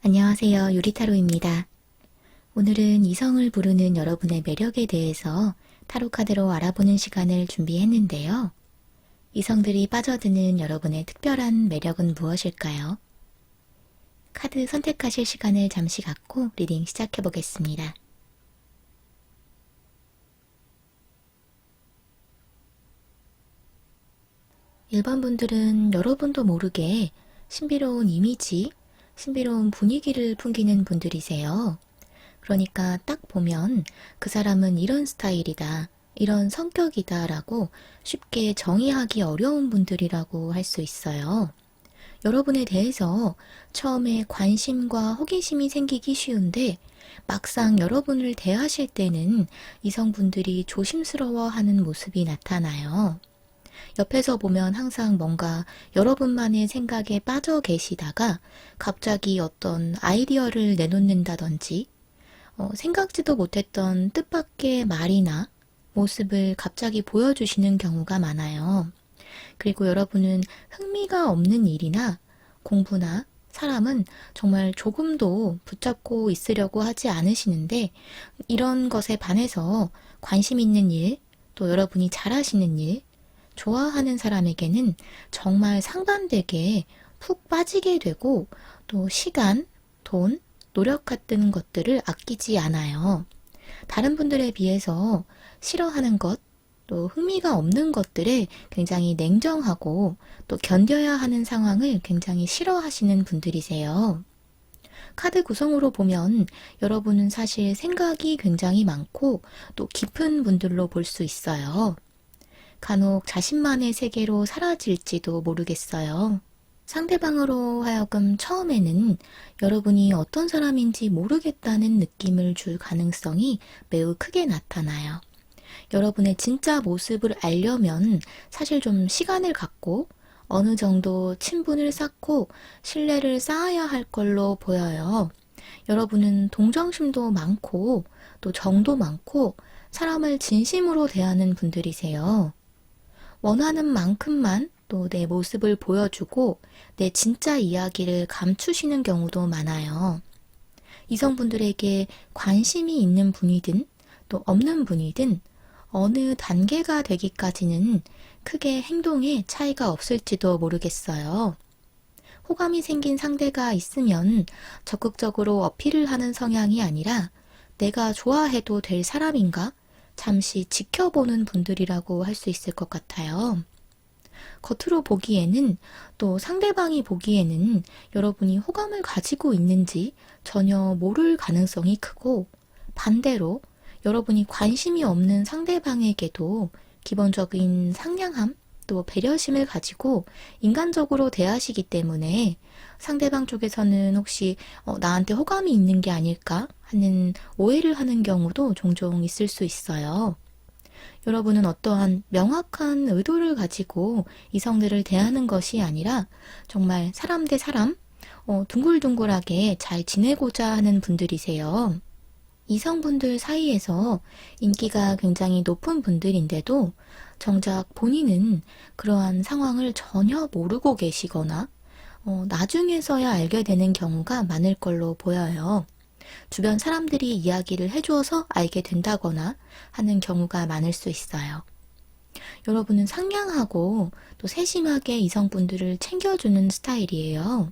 안녕하세요. 유리타로입니다. 오늘은 이성을 부르는 여러분의 매력에 대해서 타로 카드로 알아보는 시간을 준비했는데요. 이성들이 빠져드는 여러분의 특별한 매력은 무엇일까요? 카드 선택하실 시간을 잠시 갖고 리딩 시작해 보겠습니다. 일반 분들은 여러분도 모르게 신비로운 이미지, 신비로운 분위기를 풍기는 분들이세요. 그러니까 딱 보면 그 사람은 이런 스타일이다, 이런 성격이다 라고 쉽게 정의하기 어려운 분들이라고 할 수 있어요. 여러분에 대해서 처음에 관심과 호기심이 생기기 쉬운데 막상 여러분을 대하실 때는 이성분들이 조심스러워하는 모습이 나타나요. 옆에서 보면 항상 뭔가 여러분만의 생각에 빠져 계시다가 갑자기 어떤 아이디어를 내놓는다든지 생각지도 못했던 뜻밖의 말이나 모습을 갑자기 보여주시는 경우가 많아요. 그리고 여러분은 흥미가 없는 일이나 공부나 사람은 정말 조금도 붙잡고 있으려고 하지 않으시는데 이런 것에 반해서 관심 있는 일, 또 여러분이 잘하시는 일, 좋아하는 사람에게는 정말 상반되게 푹 빠지게 되고 또 시간, 돈, 노력 같은 것들을 아끼지 않아요. 다른 분들에 비해서 싫어하는 것, 또 흥미가 없는 것들에 굉장히 냉정하고 또 견뎌야 하는 상황을 굉장히 싫어하시는 분들이세요. 카드 구성으로 보면 여러분은 사실 생각이 굉장히 많고 또 깊은 분들로 볼 수 있어요. 간혹 자신만의 세계로 사라질지도 모르겠어요. 상대방으로 하여금 처음에는 여러분이 어떤 사람인지 모르겠다는 느낌을 줄 가능성이 매우 크게 나타나요. 여러분의 진짜 모습을 알려면 사실 좀 시간을 갖고 어느 정도 친분을 쌓고 신뢰를 쌓아야 할 걸로 보여요. 여러분은 동정심도 많고 또 정도 많고 사람을 진심으로 대하는 분들이세요. 원하는 만큼만 또 내 모습을 보여주고 내 진짜 이야기를 감추시는 경우도 많아요. 이성분들에게 관심이 있는 분이든 또 없는 분이든 어느 단계가 되기까지는 크게 행동에 차이가 없을지도 모르겠어요. 호감이 생긴 상대가 있으면 적극적으로 어필을 하는 성향이 아니라 내가 좋아해도 될 사람인가? 잠시 지켜보는 분들이라고 할 수 있을 것 같아요. 겉으로 보기에는 또 상대방이 보기에는 여러분이 호감을 가지고 있는지 전혀 모를 가능성이 크고 반대로 여러분이 관심이 없는 상대방에게도 기본적인 상냥함 또 배려심을 가지고 인간적으로 대하시기 때문에 상대방 쪽에서는 혹시 나한테 호감이 있는 게 아닐까 하는 오해를 하는 경우도 종종 있을 수 있어요. 여러분은 어떠한 명확한 의도를 가지고 이성들을 대하는 것이 아니라 정말 사람 대 사람 둥글둥글하게 잘 지내고자 하는 분들이세요. 이성분들 사이에서 인기가 굉장히 높은 분들인데도 정작 본인은 그러한 상황을 전혀 모르고 계시거나 나중에서야 알게 되는 경우가 많을 걸로 보여요. 주변 사람들이 이야기를 해주어서 알게 된다거나 하는 경우가 많을 수 있어요. 여러분은 상냥하고 또 세심하게 이성분들을 챙겨주는 스타일이에요.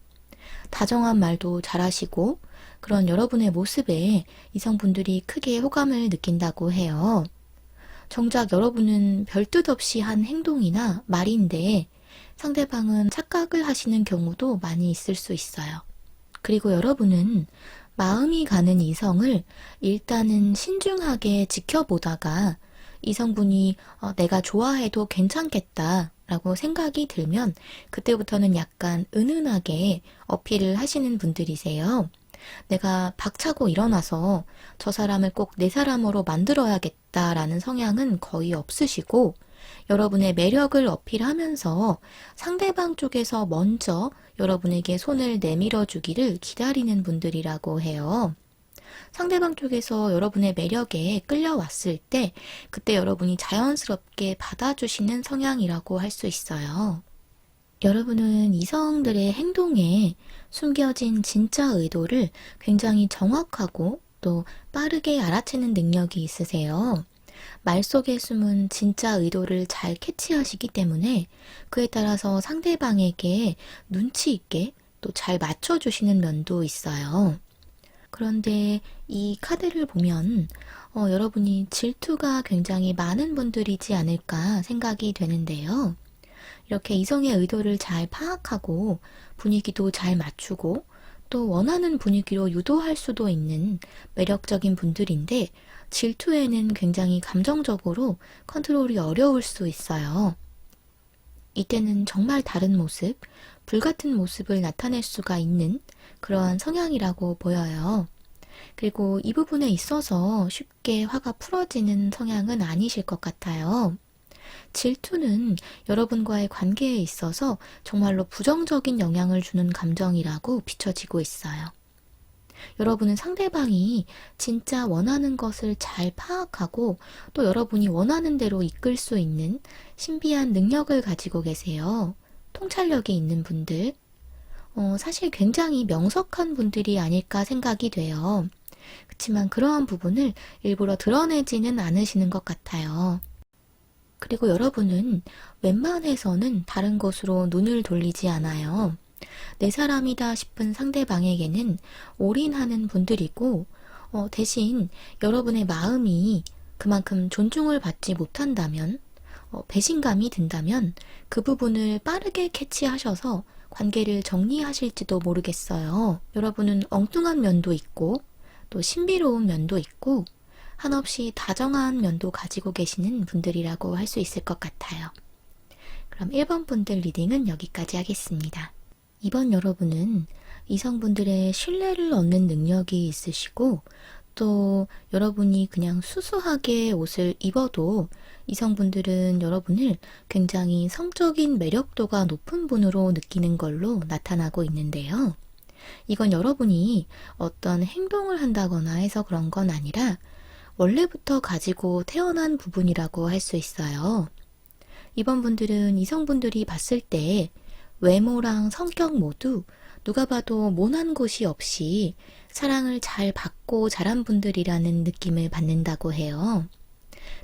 다정한 말도 잘하시고 그런 여러분의 모습에 이성분들이 크게 호감을 느낀다고 해요. 정작 여러분은 별뜻 없이 한 행동이나 말인데 상대방은 착각을 하시는 경우도 많이 있을 수 있어요. 그리고 여러분은 마음이 가는 이성을 일단은 신중하게 지켜보다가 이성분이 내가 좋아해도 괜찮겠다 라고 생각이 들면 그때부터는 약간 은은하게 어필을 하시는 분들이세요. 내가 박차고 일어나서 저 사람을 꼭 내 사람으로 만들어야겠다라는 성향은 거의 없으시고 여러분의 매력을 어필하면서 상대방 쪽에서 먼저 여러분에게 손을 내밀어 주기를 기다리는 분들이라고 해요. 상대방 쪽에서 여러분의 매력에 끌려왔을 때 그때 여러분이 자연스럽게 받아주시는 성향이라고 할 수 있어요. 여러분은 이성들의 행동에 숨겨진 진짜 의도를 굉장히 정확하고 또 빠르게 알아채는 능력이 있으세요. 말 속에 숨은 진짜 의도를 잘 캐치하시기 때문에 그에 따라서 상대방에게 눈치 있게 또 잘 맞춰주시는 면도 있어요. 그런데 이 카드를 보면 여러분이 질투가 굉장히 많은 분들이지 않을까 생각이 되는데요. 이렇게 이성의 의도를 잘 파악하고 분위기도 잘 맞추고 또 원하는 분위기로 유도할 수도 있는 매력적인 분들인데 질투에는 굉장히 감정적으로 컨트롤이 어려울 수 있어요. 이때는 정말 다른 모습, 불같은 모습을 나타낼 수가 있는 그러한 성향이라고 보여요. 그리고 이 부분에 있어서 쉽게 화가 풀어지는 성향은 아니실 것 같아요. 질투는 여러분과의 관계에 있어서 정말로 부정적인 영향을 주는 감정이라고 비춰지고 있어요. 여러분은 상대방이 진짜 원하는 것을 잘 파악하고 또 여러분이 원하는 대로 이끌 수 있는 신비한 능력을 가지고 계세요. 통찰력이 있는 분들. 사실 굉장히 명석한 분들이 아닐까 생각이 돼요. 그렇지만 그러한 부분을 일부러 드러내지는 않으시는 것 같아요. 그리고 여러분은 웬만해서는 다른 것으로 눈을 돌리지 않아요. 내 사람이다 싶은 상대방에게는 올인하는 분들이고, 대신 여러분의 마음이 그만큼 존중을 받지 못한다면, 배신감이 든다면 그 부분을 빠르게 캐치하셔서 관계를 정리하실지도 모르겠어요. 여러분은 엉뚱한 면도 있고, 또 신비로운 면도 있고, 한없이 다정한 면도 가지고 계시는 분들이라고 할 수 있을 것 같아요. 그럼 1번 분들 리딩은 여기까지 하겠습니다. 2번 여러분은 이성분들의 신뢰를 얻는 능력이 있으시고 또 여러분이 그냥 수수하게 옷을 입어도 이성분들은 여러분을 굉장히 성적인 매력도가 높은 분으로 느끼는 걸로 나타나고 있는데요. 이건 여러분이 어떤 행동을 한다거나 해서 그런 건 아니라 원래부터 가지고 태어난 부분이라고 할 수 있어요. 이번 분들은 이성분들이 봤을 때 외모랑 성격 모두 누가 봐도 모난 곳이 없이 사랑을 잘 받고 자란 분들이라는 느낌을 받는다고 해요.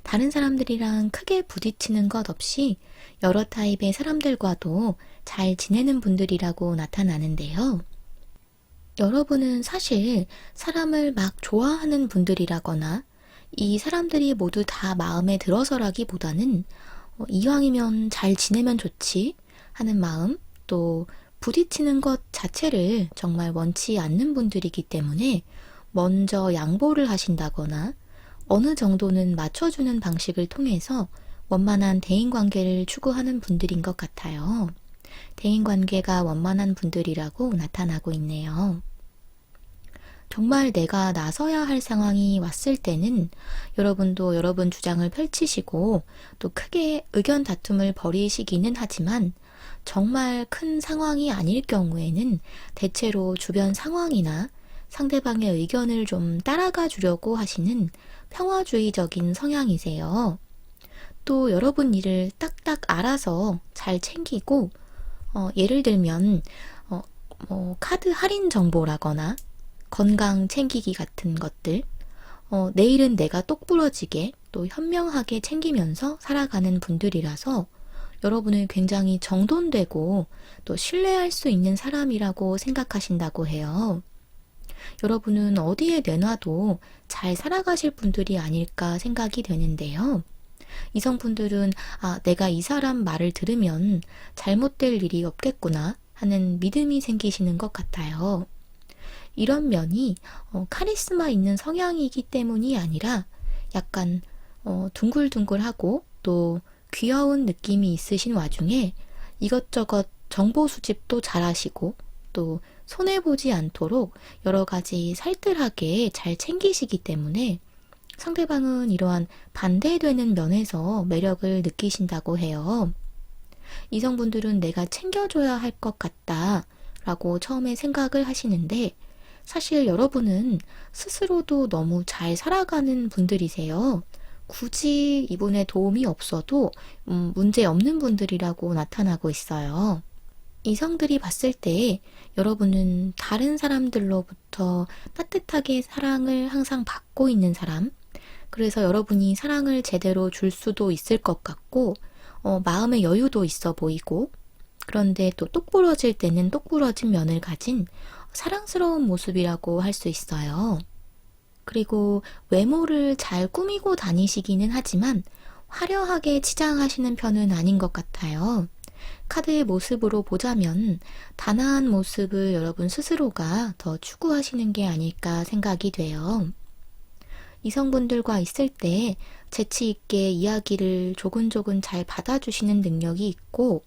다른 사람들이랑 크게 부딪히는 것 없이 여러 타입의 사람들과도 잘 지내는 분들이라고 나타나는데요. 여러분은 사실 사람을 막 좋아하는 분들이라거나 이 사람들이 모두 다 마음에 들어서라기보다는 이왕이면 잘 지내면 좋지 하는 마음, 또 부딪히는 것 자체를 정말 원치 않는 분들이기 때문에 먼저 양보를 하신다거나 어느 정도는 맞춰주는 방식을 통해서 원만한 대인관계를 추구하는 분들인 것 같아요. 대인관계가 원만한 분들이라고 나타나고 있네요. 정말 내가 나서야 할 상황이 왔을 때는 여러분도 여러분 주장을 펼치시고 또 크게 의견 다툼을 벌이시기는 하지만 정말 큰 상황이 아닐 경우에는 대체로 주변 상황이나 상대방의 의견을 좀 따라가 주려고 하시는 평화주의적인 성향이세요. 또 여러분 일을 딱딱 알아서 잘 챙기고 예를 들면 카드 할인 정보라거나 건강 챙기기 같은 것들 내일은 내가 똑부러지게 또 현명하게 챙기면서 살아가는 분들이라서 여러분을 굉장히 정돈되고 또 신뢰할 수 있는 사람이라고 생각하신다고 해요. 여러분은 어디에 내놔도 잘 살아가실 분들이 아닐까 생각이 되는데요. 이성분들은 내가 이 사람 말을 들으면 잘못될 일이 없겠구나 하는 믿음이 생기시는 것 같아요. 이런 면이 카리스마 있는 성향이기 때문이 아니라 약간 둥글둥글하고 또 귀여운 느낌이 있으신 와중에 이것저것 정보 수집도 잘하시고 또 손해보지 않도록 여러 가지 살뜰하게 잘 챙기시기 때문에 상대방은 이러한 반대되는 면에서 매력을 느끼신다고 해요. 이성분들은 내가 챙겨줘야 할 것 같다 라고 처음에 생각을 하시는데 사실 여러분은 스스로도 너무 잘 살아가는 분들이세요. 굳이 이분의 도움이 없어도 문제 없는 분들이라고 나타나고 있어요. 이성들이 봤을 때 여러분은 다른 사람들로부터 따뜻하게 사랑을 항상 받고 있는 사람, 그래서 여러분이 사랑을 제대로 줄 수도 있을 것 같고, 마음의 여유도 있어 보이고, 그런데 또 똑부러질 때는 똑부러진 면을 가진 사랑스러운 모습이라고 할 수 있어요. 그리고 외모를 잘 꾸미고 다니시기는 하지만 화려하게 치장하시는 편은 아닌 것 같아요. 카드의 모습으로 보자면 단아한 모습을 여러분 스스로가 더 추구하시는 게 아닐까 생각이 돼요. 이성분들과 있을 때 재치 있게 이야기를 조근조근 잘 받아주시는 능력이 있고,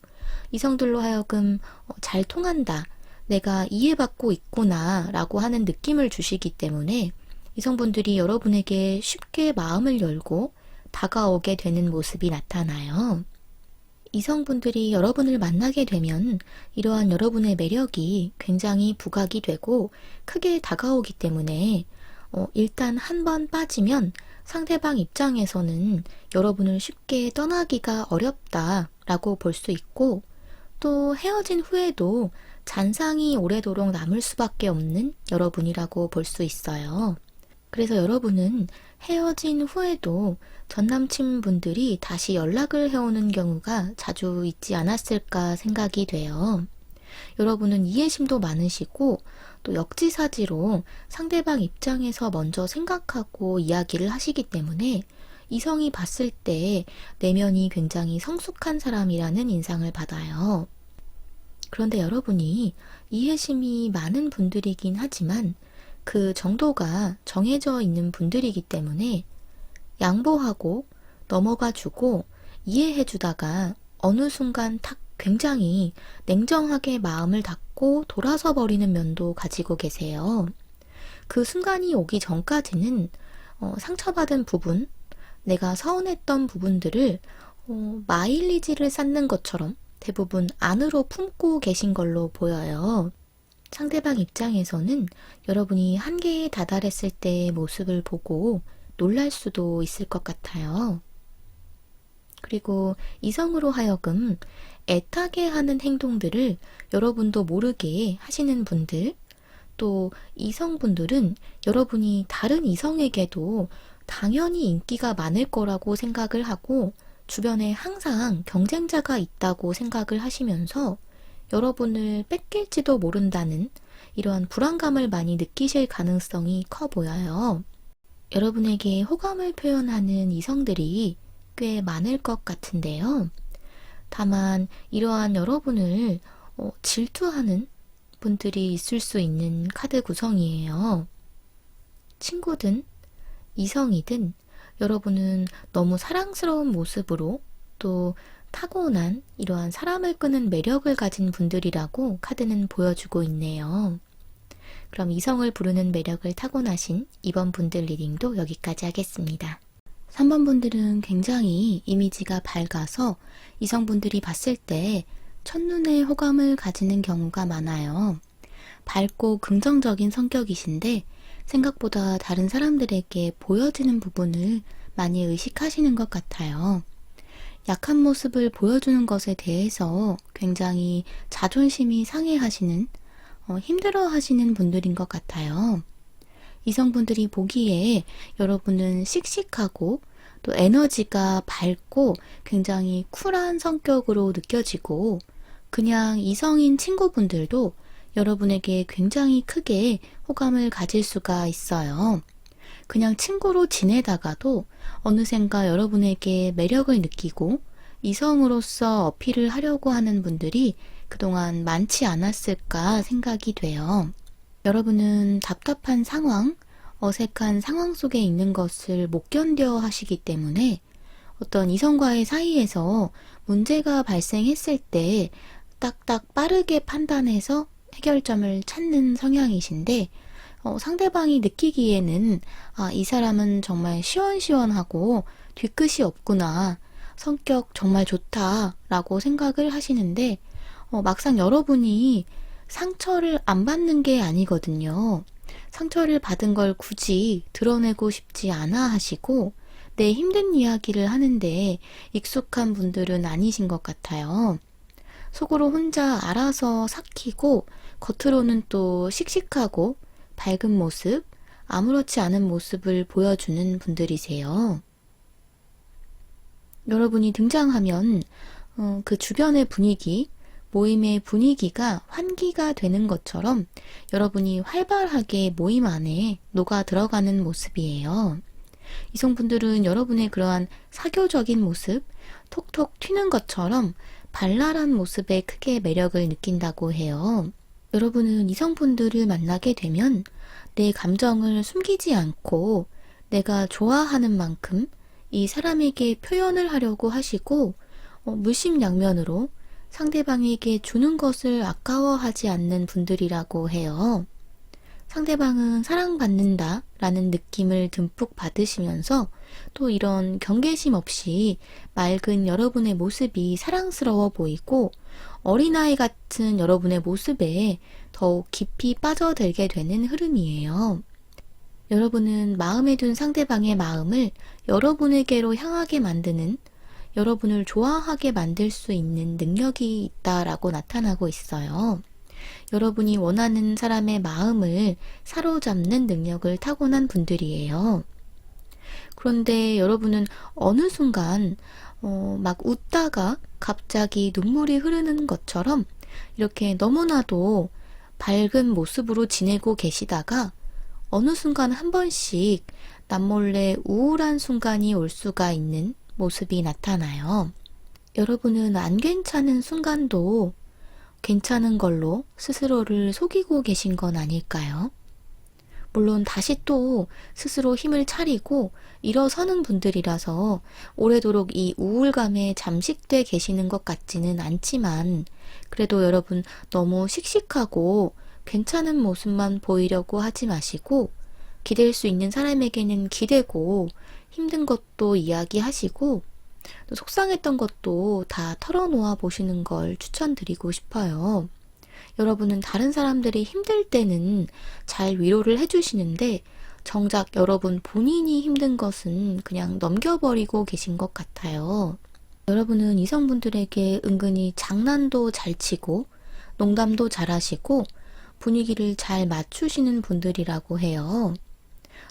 이성들로 하여금 잘 통한다, 내가 이해받고 있구나 라고 하는 느낌을 주시기 때문에 이성분들이 여러분에게 쉽게 마음을 열고 다가오게 되는 모습이 나타나요. 이성분들이 여러분을 만나게 되면 이러한 여러분의 매력이 굉장히 부각이 되고 크게 다가오기 때문에 일단 한 번 빠지면 상대방 입장에서는 여러분을 쉽게 떠나기가 어렵다라고 볼 수 있고, 또 헤어진 후에도 잔상이 오래도록 남을 수밖에 없는 여러분이라고 볼 수 있어요. 그래서 여러분은 헤어진 후에도 전남친분들이 다시 연락을 해오는 경우가 자주 있지 않았을까 생각이 돼요. 여러분은 이해심도 많으시고 또 역지사지로 상대방 입장에서 먼저 생각하고 이야기를 하시기 때문에 이성이 봤을 때 내면이 굉장히 성숙한 사람이라는 인상을 받아요. 그런데 여러분이 이해심이 많은 분들이긴 하지만 그 정도가 정해져 있는 분들이기 때문에 양보하고 넘어가주고 이해해주다가 어느 순간 탁 굉장히 냉정하게 마음을 닫고 돌아서 버리는 면도 가지고 계세요. 그 순간이 오기 전까지는 상처받은 부분, 내가 서운했던 부분들을 마일리지를 쌓는 것처럼 대부분 안으로 품고 계신 걸로 보여요. 상대방 입장에서는 여러분이 한계에 다다랐을 때의 모습을 보고 놀랄 수도 있을 것 같아요. 그리고 이성으로 하여금 애타게 하는 행동들을 여러분도 모르게 하시는 분들, 또 이성분들은 여러분이 다른 이성에게도 당연히 인기가 많을 거라고 생각을 하고 주변에 항상 경쟁자가 있다고 생각을 하시면서 여러분을 뺏길지도 모른다는 이러한 불안감을 많이 느끼실 가능성이 커 보여요. 여러분에게 호감을 표현하는 이성들이 꽤 많을 것 같은데요. 다만 이러한 여러분을 질투하는 분들이 있을 수 있는 카드 구성이에요. 친구든 이성이든 여러분은 너무 사랑스러운 모습으로 또 타고난 이러한 사람을 끄는 매력을 가진 분들이라고 카드는 보여주고 있네요. 그럼 이성을 부르는 매력을 타고나신 2번 분들 리딩도 여기까지 하겠습니다. 3번 분들은 굉장히 이미지가 밝아서 이성분들이 봤을 때 첫눈에 호감을 가지는 경우가 많아요. 밝고 긍정적인 성격이신데 생각보다 다른 사람들에게 보여지는 부분을 많이 의식하시는 것 같아요. 약한 모습을 보여주는 것에 대해서 굉장히 자존심이 상해하시는, 힘들어하시는 분들인 것 같아요. 이성분들이 보기에 여러분은 씩씩하고 또 에너지가 밝고 굉장히 쿨한 성격으로 느껴지고, 그냥 이성인 친구분들도 여러분에게 굉장히 크게 호감을 가질 수가 있어요. 그냥 친구로 지내다가도 어느샌가 여러분에게 매력을 느끼고 이성으로서 어필을 하려고 하는 분들이 그동안 많지 않았을까 생각이 돼요. 여러분은 답답한 상황, 어색한 상황 속에 있는 것을 못 견뎌 하시기 때문에 어떤 이성과의 사이에서 문제가 발생했을 때 딱딱 빠르게 판단해서 해결점을 찾는 성향이신데, 상대방이 느끼기에는 이 사람은 정말 시원시원하고 뒤끝이 없구나, 성격 정말 좋다 라고 생각을 하시는데 막상 여러분이 상처를 안 받는 게 아니거든요. 상처를 받은 걸 굳이 드러내고 싶지 않아 하시고 내 힘든 이야기를 하는데 익숙한 분들은 아니신 것 같아요. 속으로 혼자 알아서 삭히고 겉으로는 또 씩씩하고 밝은 모습, 아무렇지 않은 모습을 보여주는 분들이세요. 여러분이 등장하면 그 주변의 분위기, 모임의 분위기가 환기가 되는 것처럼 여러분이 활발하게 모임 안에 녹아 들어가는 모습이에요. 이성분들은 여러분의 그러한 사교적인 모습, 톡톡 튀는 것처럼 발랄한 모습에 크게 매력을 느낀다고 해요. 여러분은 이성분들을 만나게 되면 내 감정을 숨기지 않고 내가 좋아하는 만큼 이 사람에게 표현을 하려고 하시고 물심양면으로 상대방에게 주는 것을 아까워하지 않는 분들이라고 해요. 상대방은 사랑받는다 라는 느낌을 듬뿍 받으시면서 또 이런 경계심 없이 맑은 여러분의 모습이 사랑스러워 보이고 어린아이 같은 여러분의 모습에 더욱 깊이 빠져들게 되는 흐름이에요. 여러분은 마음에 둔 상대방의 마음을 여러분에게로 향하게 만드는, 여러분을 좋아하게 만들 수 있는 능력이 있다라고 나타나고 있어요. 여러분이 원하는 사람의 마음을 사로잡는 능력을 타고난 분들이에요. 그런데 여러분은 어느 순간 막 웃다가 갑자기 눈물이 흐르는 것처럼 이렇게 너무나도 밝은 모습으로 지내고 계시다가 어느 순간 한 번씩 남몰래 우울한 순간이 올 수가 있는 모습이 나타나요. 여러분은 안 괜찮은 순간도 괜찮은 걸로 스스로를 속이고 계신 건 아닐까요? 물론 다시 또 스스로 힘을 차리고 일어서는 분들이라서 오래도록 이 우울감에 잠식돼 계시는 것 같지는 않지만 그래도 여러분 너무 씩씩하고 괜찮은 모습만 보이려고 하지 마시고 기댈 수 있는 사람에게는 기대고 힘든 것도 이야기하시고 또 속상했던 것도 다 털어놓아 보시는 걸 추천드리고 싶어요. 여러분은 다른 사람들이 힘들 때는 잘 위로를 해주시는데 정작 여러분 본인이 힘든 것은 그냥 넘겨버리고 계신 것 같아요. 여러분은 이성분들에게 은근히 장난도 잘 치고 농담도 잘하시고 분위기를 잘 맞추시는 분들이라고 해요.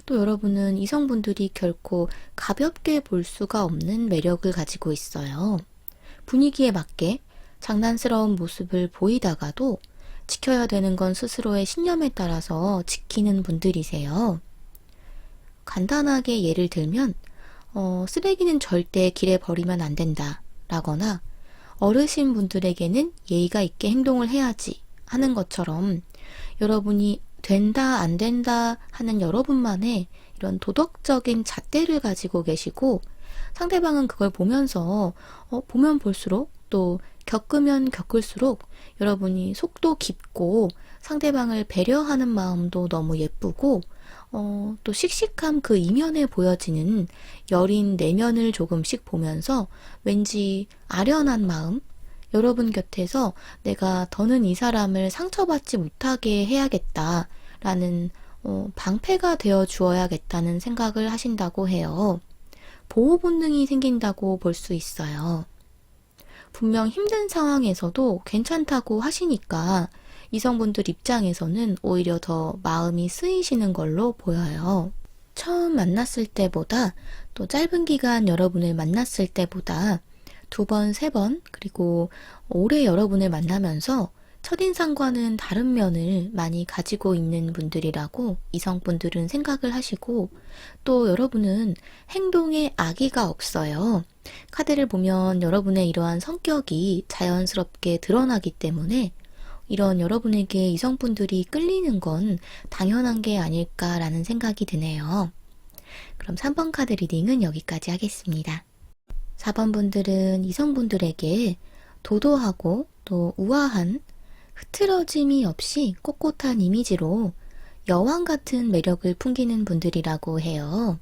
또 여러분은 이성분들이 결코 가볍게 볼 수가 없는 매력을 가지고 있어요. 분위기에 맞게 장난스러운 모습을 보이다가도 지켜야 되는 건 스스로의 신념에 따라서 지키는 분들이세요. 간단하게 예를 들면 쓰레기는 절대 길에 버리면 안 된다 라거나 어르신 분들에게는 예의가 있게 행동을 해야지 하는 것처럼 여러분이 된다 안 된다 하는 여러분만의 이런 도덕적인 잣대를 가지고 계시고 상대방은 그걸 보면서 보면 볼수록 또 겪으면 겪을수록 여러분이 속도 깊고 상대방을 배려하는 마음도 너무 예쁘고 또 씩씩함 그 이면에 보여지는 여린 내면을 조금씩 보면서 왠지 아련한 마음, 여러분 곁에서 내가 더는 이 사람을 상처받지 못하게 해야겠다라는 방패가 되어 주어야겠다는 생각을 하신다고 해요. 보호 본능이 생긴다고 볼 수 있어요. 분명 힘든 상황에서도 괜찮다고 하시니까 이성분들 입장에서는 오히려 더 마음이 쓰이시는 걸로 보여요. 처음 만났을 때보다 또 짧은 기간 여러분을 만났을 때보다 2번, 3번, 그리고 오래 여러분을 만나면서 첫인상과는 다른 면을 많이 가지고 있는 분들이라고 이성분들은 생각을 하시고 또 여러분은 행동에 악의가 없어요. 카드를 보면 여러분의 이러한 성격이 자연스럽게 드러나기 때문에 이런 여러분에게 이성분들이 끌리는 건 당연한 게 아닐까라는 생각이 드네요. 그럼 3번 카드 리딩은 여기까지 하겠습니다. 4번 분들은 이성분들에게 도도하고 또 우아한 흐트러짐이 없이 꼿꼿한 이미지로 여왕 같은 매력을 풍기는 분들이라고 해요.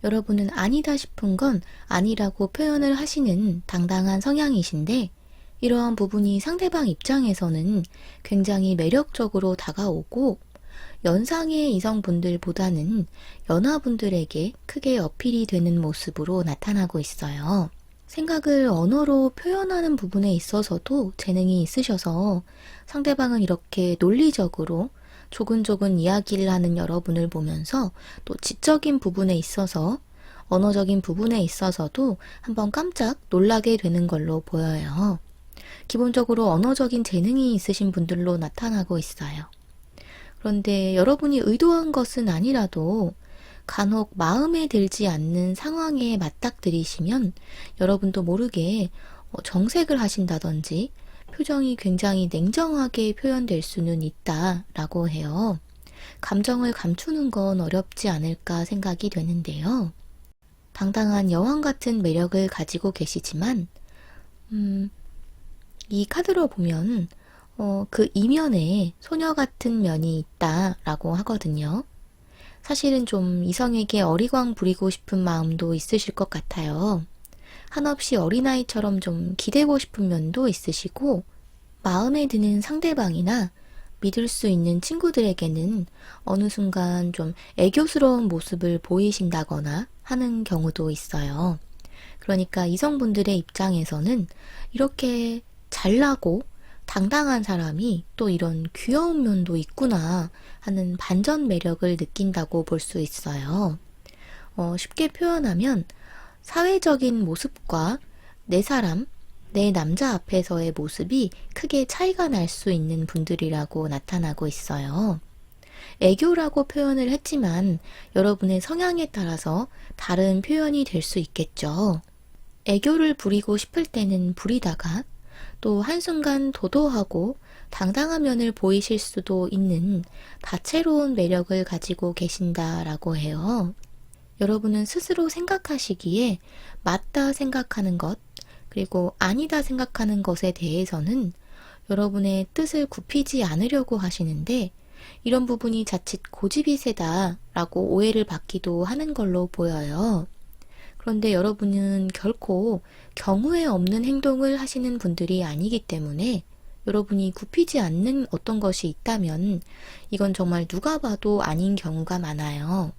여러분은 아니다 싶은 건 아니라고 표현을 하시는 당당한 성향이신데 이러한 부분이 상대방 입장에서는 굉장히 매력적으로 다가오고 연상의 이성분들보다는 연하분들에게 크게 어필이 되는 모습으로 나타나고 있어요. 생각을 언어로 표현하는 부분에 있어서도 재능이 있으셔서 상대방을 이렇게 논리적으로 조근조근 이야기를 하는 여러분을 보면서 또 지적인 부분에 있어서 언어적인 부분에 있어서도 한번 깜짝 놀라게 되는 걸로 보여요. 기본적으로 언어적인 재능이 있으신 분들로 나타나고 있어요. 그런데 여러분이 의도한 것은 아니라도 간혹 마음에 들지 않는 상황에 맞닥뜨리시면 여러분도 모르게 정색을 하신다든지 표정이 굉장히 냉정하게 표현될 수는 있다라고 해요. 감정을 감추는 건 어렵지 않을까 생각이 되는데요. 당당한 여왕 같은 매력을 가지고 계시지만 이 카드로 보면 그 이면에 소녀 같은 면이 있다라고 하거든요. 사실은 좀 이성에게 어리광 부리고 싶은 마음도 있으실 것 같아요. 한없이 어린아이처럼 좀 기대고 싶은 면도 있으시고, 마음에 드는 상대방이나 믿을 수 있는 친구들에게는 어느 순간 좀 애교스러운 모습을 보이신다거나 하는 경우도 있어요. 그러니까 이성분들의 입장에서는 이렇게 잘나고 당당한 사람이 또 이런 귀여운 면도 있구나 하는 반전 매력을 느낀다고 볼 수 있어요. 쉽게 표현하면 사회적인 모습과 내 사람, 내 남자 앞에서의 모습이 크게 차이가 날 수 있는 분들이라고 나타나고 있어요. 애교라고 표현을 했지만 여러분의 성향에 따라서 다른 표현이 될 수 있겠죠. 애교를 부리고 싶을 때는 부리다가 또 한순간 도도하고 당당한 면을 보이실 수도 있는 다채로운 매력을 가지고 계신다라고 해요. 여러분은 스스로 생각하시기에 맞다 생각하는 것, 그리고 아니다 생각하는 것에 대해서는 여러분의 뜻을 굽히지 않으려고 하시는데 이런 부분이 자칫 고집이 세다라고 오해를 받기도 하는 걸로 보여요. 그런데 여러분은 결코 경우에 없는 행동을 하시는 분들이 아니기 때문에 여러분이 굽히지 않는 어떤 것이 있다면 이건 정말 누가 봐도 아닌 경우가 많아요.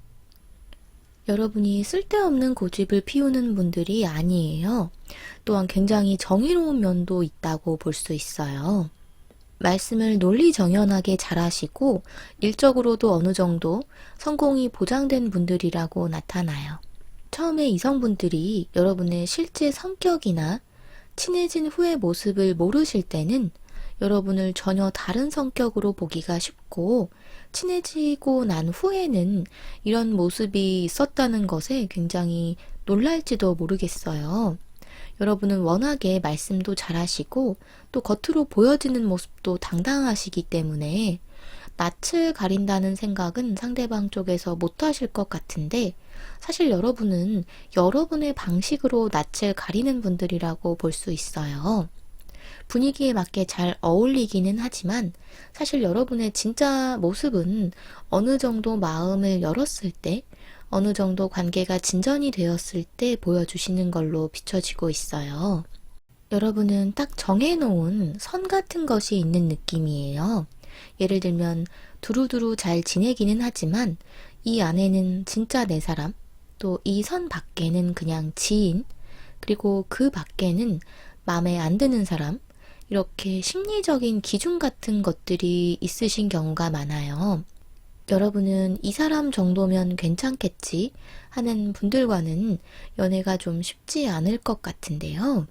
여러분이 쓸데없는 고집을 피우는 분들이 아니에요. 또한 굉장히 정의로운 면도 있다고 볼 수 있어요. 말씀을 논리정연하게 잘하시고 일적으로도 어느 정도 성공이 보장된 분들이라고 나타나요. 처음에 이성분들이 여러분의 실제 성격이나 친해진 후의 모습을 모르실 때는 여러분을 전혀 다른 성격으로 보기가 쉽고 친해지고 난 후에는 이런 모습이 있었다는 것에 굉장히 놀랄지도 모르겠어요. 여러분은 워낙에 말씀도 잘하시고 또 겉으로 보여지는 모습도 당당하시기 때문에 낯을 가린다는 생각은 상대방 쪽에서 못 하실 것 같은데 사실 여러분은 여러분의 방식으로 낯을 가리는 분들이라고 볼 수 있어요. 분위기에 맞게 잘 어울리기는 하지만 사실 여러분의 진짜 모습은 어느 정도 마음을 열었을 때, 어느 정도 관계가 진전이 되었을 때 보여주시는 걸로 비춰지고 있어요. 여러분은 딱 정해놓은 선 같은 것이 있는 느낌이에요. 예를 들면 두루두루 잘 지내기는 하지만 이 안에는 진짜 내 사람, 또 이 선 밖에는 그냥 지인, 그리고 그 밖에는 마음에 안 드는 사람, 이렇게 심리적인 기준 같은 것들이 있으신 경우가 많아요. 여러분은 이 사람 정도면 괜찮겠지 하는 분들과는 연애가 좀 쉽지 않을 것 같은데요.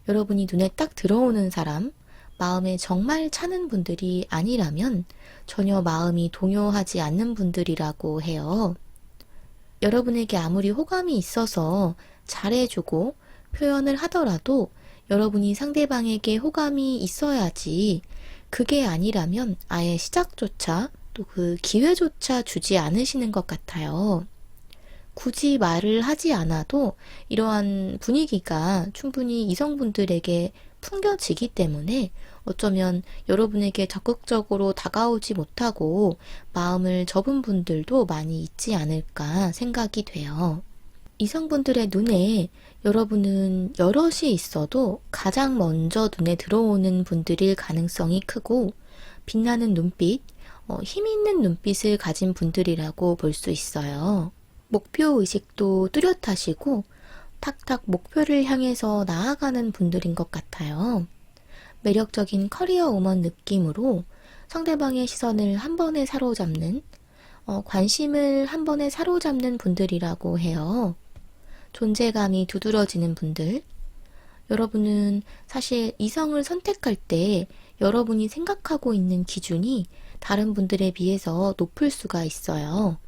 여러분이 눈에 딱 들어오는 사람, 마음에 정말 차는 분들이 아니라면 전혀 마음이 동요하지 않는 분들이라고 해요. 여러분에게 아무리 호감이 있어서 잘해주고 표현을 하더라도 여러분이 상대방에게 호감이 있어야지 그게 아니라면 아예 시작조차 또 그 기회조차 주지 않으시는 것 같아요. 굳이 말을 하지 않아도 이러한 분위기가 충분히 이성분들에게 풍겨지기 때문에 어쩌면 여러분에게 적극적으로 다가오지 못하고 마음을 접은 분들도 많이 있지 않을까 생각이 돼요. 이성분들의 눈에 여러분은 여럿이 있어도 가장 먼저 눈에 들어오는 분들일 가능성이 크고 빛나는 눈빛, 힘 있는 눈빛을 가진 분들이라고 볼 수 있어요. 목표 의식도 뚜렷하시고 탁탁 목표를 향해서 나아가는 분들인 것 같아요. 매력적인 커리어 우먼 느낌으로 상대방의 시선을 한 번에 사로잡는, 관심을 한 번에 사로잡는 분들이라고 해요. 존재감이 두드러지는 분들. 여러분은 사실 이성을 선택할 때 여러분이 생각하고 있는 기준이 다른 분들에 비해서 높을 수가 있어요.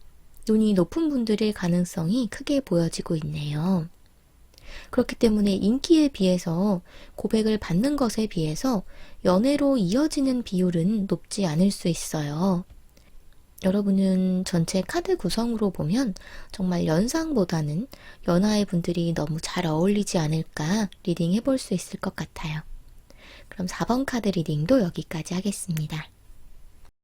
눈이 높은 분들의 가능성이 크게 보여지고 있네요. 그렇기 때문에 인기에 비해서 고백을 받는 것에 비해서 연애로 이어지는 비율은 높지 않을 수 있어요. 여러분은 전체 카드 구성으로 보면 정말 연상보다는 연하의 분들이 너무 잘 어울리지 않을까 리딩 해볼 수 있을 것 같아요. 그럼 4번 카드 리딩도 여기까지 하겠습니다.